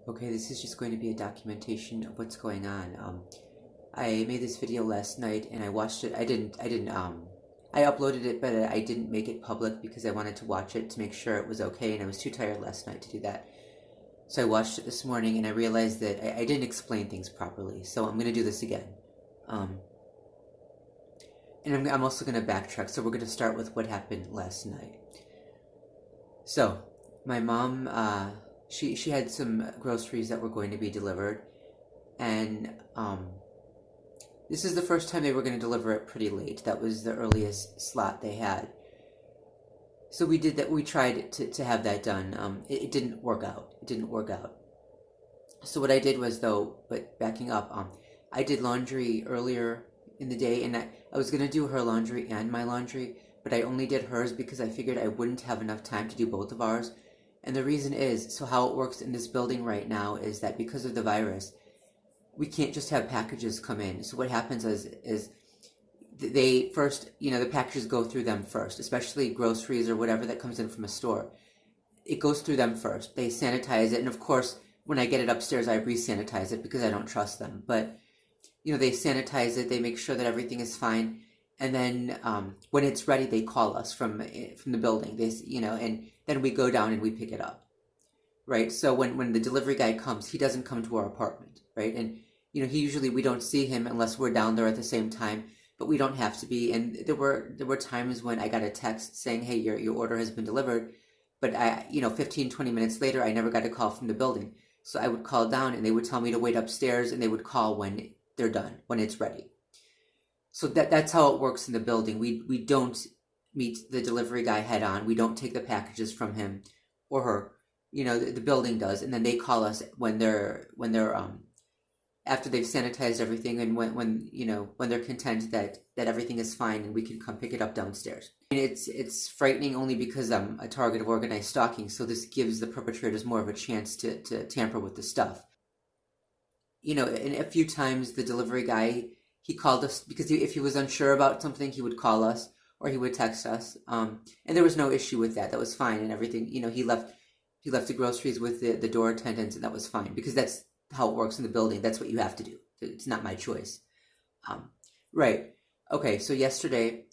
Okay, this is just going to be a documentation of what's going on. I made this video last night and I watched it. I uploaded it, but I didn't make it public because I wanted to watch it to make sure it was okay, and I was too tired last night to do that. So I watched it this morning and I realized that I didn't explain things properly, so I'm going to do this again. And I'm also going to backtrack, so we're going to start with what happened last night. So, my mom, she had some groceries that were going to be delivered, and this is the first time they were going to deliver it pretty late. That was the earliest slot they had. So we did that. We tried to have that done. It didn't work out. It didn't work out. So what I did was, though, but backing up, I did laundry earlier in the day, and I was going to do her laundry and my laundry, but I only did hers because I figured I wouldn't have enough time to do both of ours. And the reason is, so how it works in this building right now is that because of the virus, we can't just have packages come in. So what happens is they first, the packages go through them first, especially groceries or whatever that comes in from a store. It goes through them first. They sanitize it, and of course, when I get it upstairs, I re-sanitize it because I don't trust them. But, they sanitize it, they make sure that everything is fine, and then when it's ready, they call us from the building. They, and then we go down and we pick it up, right? So when the delivery guy comes, he doesn't come to our apartment, right? And we don't see him unless we're down there at the same time, but we don't have to be. And there were times when I got a text saying, hey, your order has been delivered, but 15, 20 minutes later, I never got a call from the building. So I would call down and they would tell me to wait upstairs, and they would call when they're done, when it's ready. So that's how it works in the building. We don't meet the delivery guy head on. We don't take the packages from him or her. The building does, and then they call us when they're after they've sanitized everything, and when they're content that everything is fine and we can come pick it up downstairs. And it's frightening only because I'm a target of organized stalking, so this gives the perpetrators more of a chance to tamper with the stuff. And a few times the delivery guy, he called us because if he was unsure about something, he would call us or he would text us. And there was no issue with that. That was fine and everything. He left the groceries with the door attendants, and that was fine because that's how it works in the building. That's what you have to do. It's not my choice. Right. Okay, so yesterday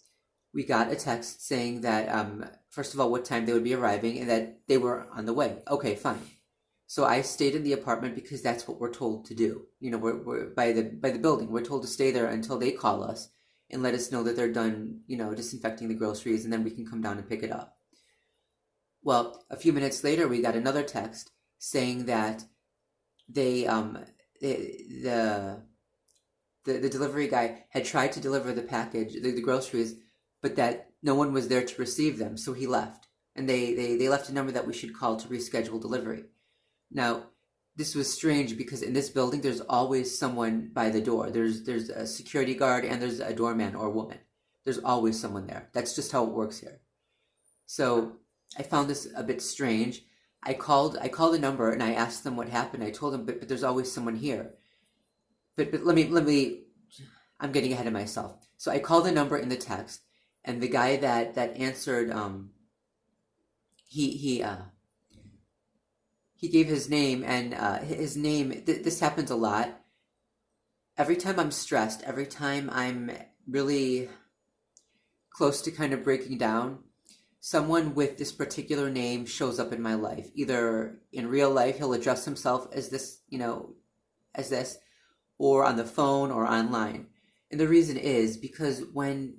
we got a text saying that, first of all, what time they would be arriving and that they were on the way. Okay, fine. So I stayed in the apartment because that's what we're told to do. We're by the building. We're told to stay there until they call us and let us know that they're done, disinfecting the groceries, and then we can come down and pick it up. Well, a few minutes later, we got another text saying that the delivery guy had tried to deliver the package, the groceries, but that no one was there to receive them, so he left. And they left a number that we should call to reschedule delivery. Now, this was strange because in this building, there's always someone by the door. There's a security guard and there's a doorman or woman. There's always someone there. That's just how it works here. So I found this a bit strange. I called the number and I asked them what happened. I told them, but there's always someone here. But let me. I'm getting ahead of myself. So I called the number in the text, and the guy that answered, he gave his name, and his name, this happens a lot. Every time I'm stressed, every time I'm really close to kind of breaking down, someone with this particular name shows up in my life. Either in real life, he'll address himself as this, or on the phone or online. And the reason is because when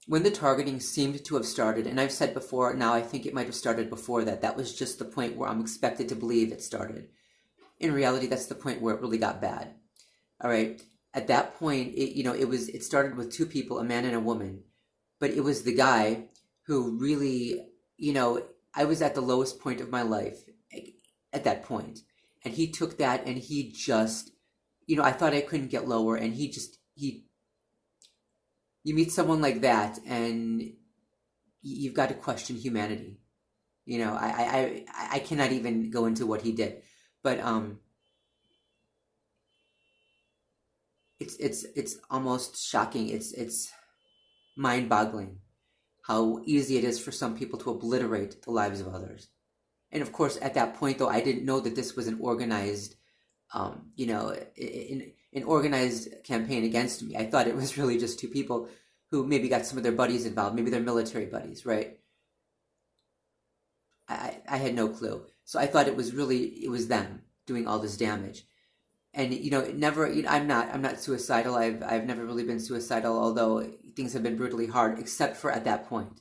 the targeting seemed to have started, and I've said before, now I think it might have started before that was just the point where I'm expected to believe it started. In reality, that's the point where it really got bad. All right. At that point, it started with two people, a man and a woman, but it was the guy who really, I was at the lowest point of my life at that point. And he took that and he just, I thought I couldn't get lower, and you meet someone like that and you've got to question humanity. I cannot even go into what he did, but it's almost shocking. It's mind-boggling how easy it is for some people to obliterate the lives of others. And of course, at that point, though, I didn't know that this was an organized, an organized campaign against me. I thought it was really just two people who maybe got some of their buddies involved, maybe their military buddies, right? I had no clue. So I thought it was them doing all this damage. And I'm not suicidal. I've never really been suicidal, although things have been brutally hard, except for at that point.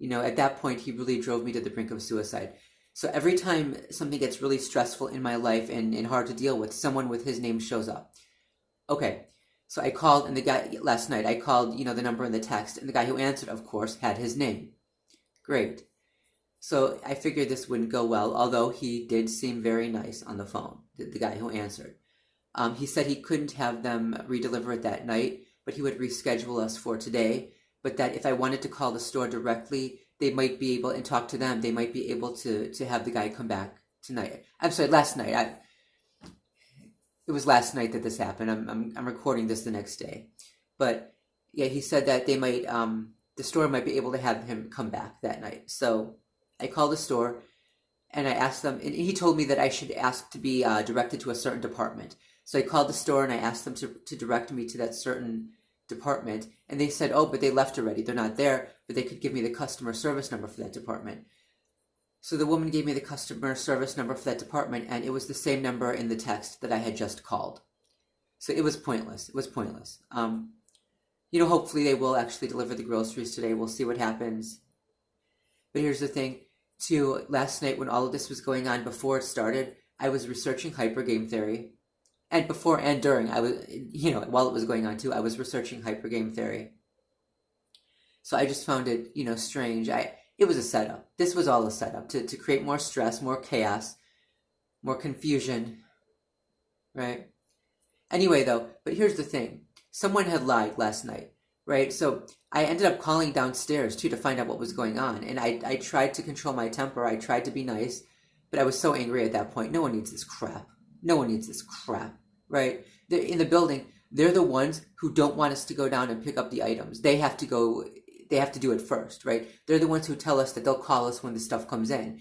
At that point, he really drove me to the brink of suicide. So every time something gets really stressful in my life and hard to deal with, someone with his name shows up. Okay, so I called, and the guy, last night, I called, the number in the text, and the guy who answered, of course, had his name. Great. So I figured this wouldn't go well, although he did seem very nice on the phone, the guy who answered. He said he couldn't have them redeliver it that night, but he would reschedule us for today, but that if I wanted to call the store directly, they might be able, and talk to them, they might be able to have the guy come back tonight. I'm sorry, last night. It was last night that this happened. I'm recording this the next day. But yeah, he said that they might, the store might be able to have him come back that night. So I called the store, and I asked them, and he told me that I should ask to be directed to a certain department. So I called the store and I asked them to direct me to that certain department, and they said, oh, but they left already. They're not there, but they could give me the customer service number for that department. So the woman gave me the customer service number for that department, and it was the same number in the text that I had just called. So it was pointless. It was pointless. Hopefully they will actually deliver the groceries today. We'll see what happens. But here's the thing, too. Last night when all of this was going on, before it started, I was researching hypergame theory. And before and during, I was, while it was going on too, I was researching hypergame theory. So I just found it, strange. It was a setup. This was all a setup to create more stress, more chaos, more confusion, right? Anyway, though, but here's the thing. Someone had lied last night, right? So I ended up calling downstairs, too, to find out what was going on. And I tried to control my temper. I tried to be nice, but I was so angry at that point. No one needs this crap. No one needs this crap, right? In the building, they're the ones who don't want us to go down and pick up the items. They have to do it first, right? They're the ones who tell us that they'll call us when the stuff comes in.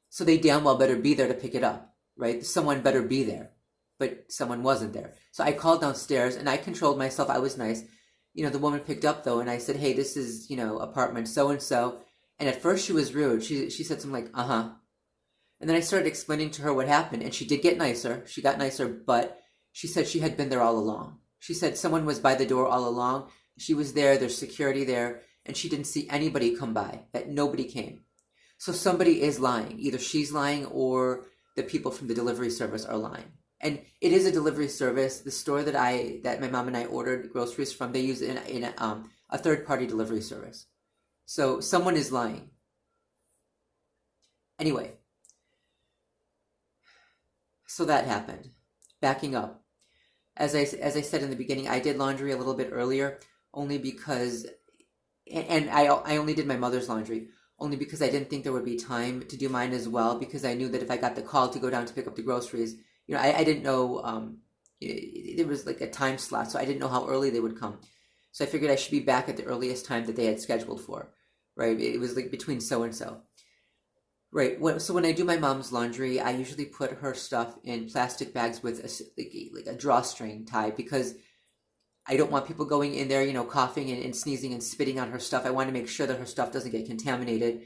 So they damn well better be there to pick it up, right? Someone better be there. But someone wasn't there. So I called downstairs and I controlled myself. I was nice. The woman picked up though, and I said, hey, this is, apartment so-and-so. And at first she was rude. She said something like, uh-huh. And then I started explaining to her what happened, and she did get nicer. She got nicer, but she said she had been there all along. She said someone was by the door all along. She was there, there's security there, and she didn't see anybody come by, that nobody came. So somebody is lying. Either she's lying or the people from the delivery service are lying. And it is a delivery service. The store that my mom and I ordered groceries from, they use a third-party delivery service. So someone is lying. Anyway. So that happened. Backing up. As I said in the beginning, I did laundry a little bit earlier, only because, and I only did my mother's laundry, only because I didn't think there would be time to do mine as well, because I knew that if I got the call to go down to pick up the groceries, I didn't know, there was like a time slot, so I didn't know how early they would come. So I figured I should be back at the earliest time that they had scheduled for, right? It was like between so-and-so. Right. So when I do my mom's laundry, I usually put her stuff in plastic bags with a drawstring tied, because I don't want people going in there, coughing and sneezing and spitting on her stuff. I want to make sure that her stuff doesn't get contaminated.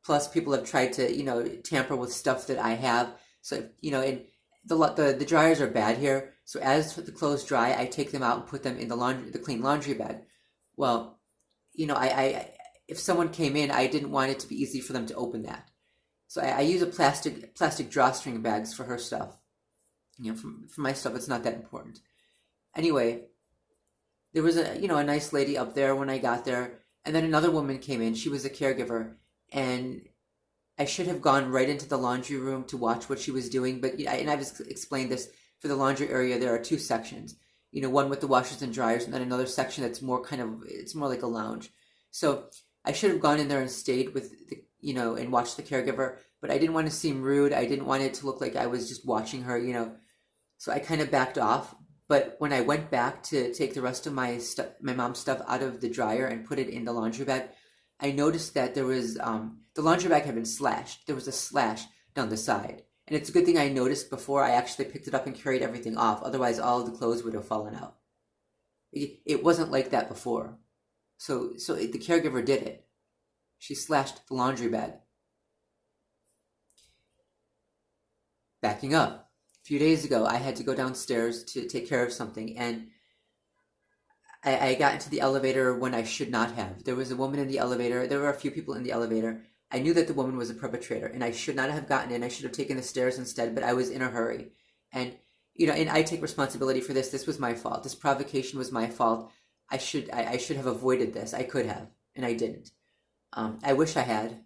Plus, people have tried to, tamper with stuff that I have. So, and the dryers are bad here. So as the clothes dry, I take them out and put them in the clean laundry bag. Well, if someone came in, I didn't want it to be easy for them to open that. So I use a plastic drawstring bags for her stuff. For my stuff, it's not that important. Anyway, there was a nice lady up there when I got there, and then another woman came in. She was a caregiver, and I should have gone right into the laundry room to watch what she was doing. But I've explained this, for the laundry area, there are two sections. One with the washers and dryers, and then another section that's more it's more like a lounge. So I should have gone in there and stayed with and watched the caregiver, but I didn't want to seem rude. I didn't want it to look like I was just watching her, So I kind of backed off. But when I went back to take the rest of my mom's stuff out of the dryer and put it in the laundry bag, I noticed that there was, the laundry bag had been slashed. There was a slash down the side. And it's a good thing I noticed before I actually picked it up and carried everything off. Otherwise, all of the clothes would have fallen out. It wasn't like that before. So the caregiver did it. She slashed the laundry bag. Backing up. A few days ago, I had to go downstairs to take care of something, and I got into the elevator when I should not have. There was a woman in the elevator. There were a few people in the elevator. I knew that the woman was a perpetrator, and I should not have gotten in. I should have taken the stairs instead, but I was in a hurry. And, and I take responsibility for this. This was my fault. This provocation was my fault. I should have avoided this. I could have, and I didn't. I wish I had.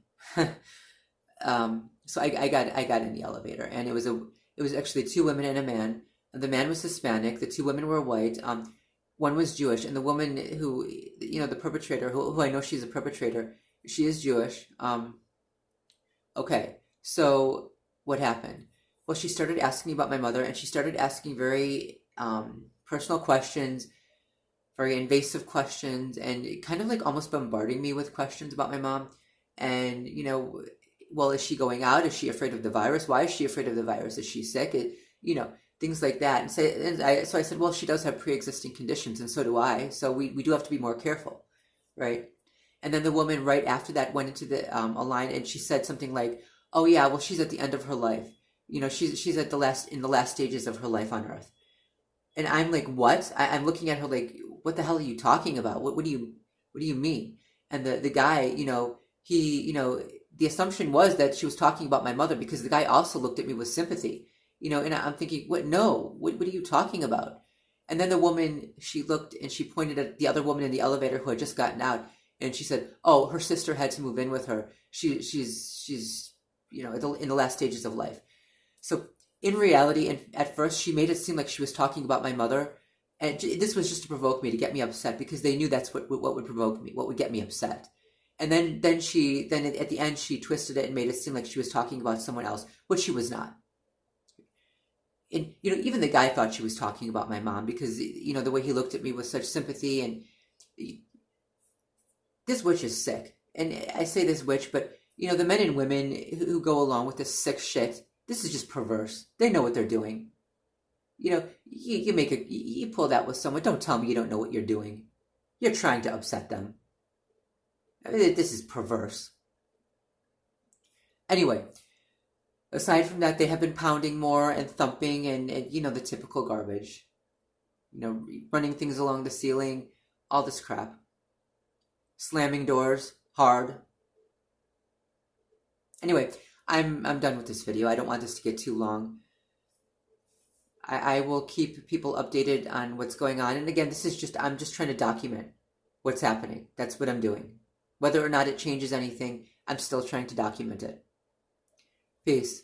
So I got in the elevator, and it was actually two women and a man. The man was Hispanic. The two women were white. One was Jewish, and the woman who, the perpetrator, who I know she's a perpetrator, she is Jewish. Okay, so what happened? Well, she started asking me about my mother, and she started asking very personal questions, very invasive questions, and kind of like almost bombarding me with questions about my mom. And, well, is she going out? Is she afraid of the virus? Why is she afraid of the virus? Is she sick? Things like that. And so I said, well, she does have pre-existing conditions, and so do I. So we do have to be more careful, right? And then the woman right after that went into a line, and she said something like, "Oh yeah, well, she's at the end of her life. She's in the last stages of her life on Earth." And I'm like, what? I'm looking at her like, what the hell are you talking about? What do you mean? And the guy, the assumption was that she was talking about my mother, because the guy also looked at me with sympathy, and I'm thinking, what? No, what are you talking about? And then the woman, she looked and she pointed at the other woman in the elevator who had just gotten out, and she said, "Oh, her sister had to move in with her. She's in the last stages of life." So in reality, and at first, she made it seem like she was talking about my mother, and this was just to provoke me, to get me upset, because they knew that's what would provoke me, what would get me upset. And then at the end, she twisted it and made it seem like she was talking about someone else, which she was not. And, even the guy thought she was talking about my mom, because, the way he looked at me with such sympathy. And this witch is sick. And I say this witch, but, the men and women who go along with this sick shit, this is just perverse. They know what they're doing. You pull that with someone. Don't tell me you don't know what you're doing. You're trying to upset them. I mean, this is perverse. Anyway, aside from that, they have been pounding more and thumping and the typical garbage. Running things along the ceiling, all this crap. Slamming doors, hard. Anyway, I'm done with this video. I don't want this to get too long. I will keep people updated on what's going on. And again, I'm just trying to document what's happening. That's what I'm doing. Whether or not it changes anything, I'm still trying to document it. Peace.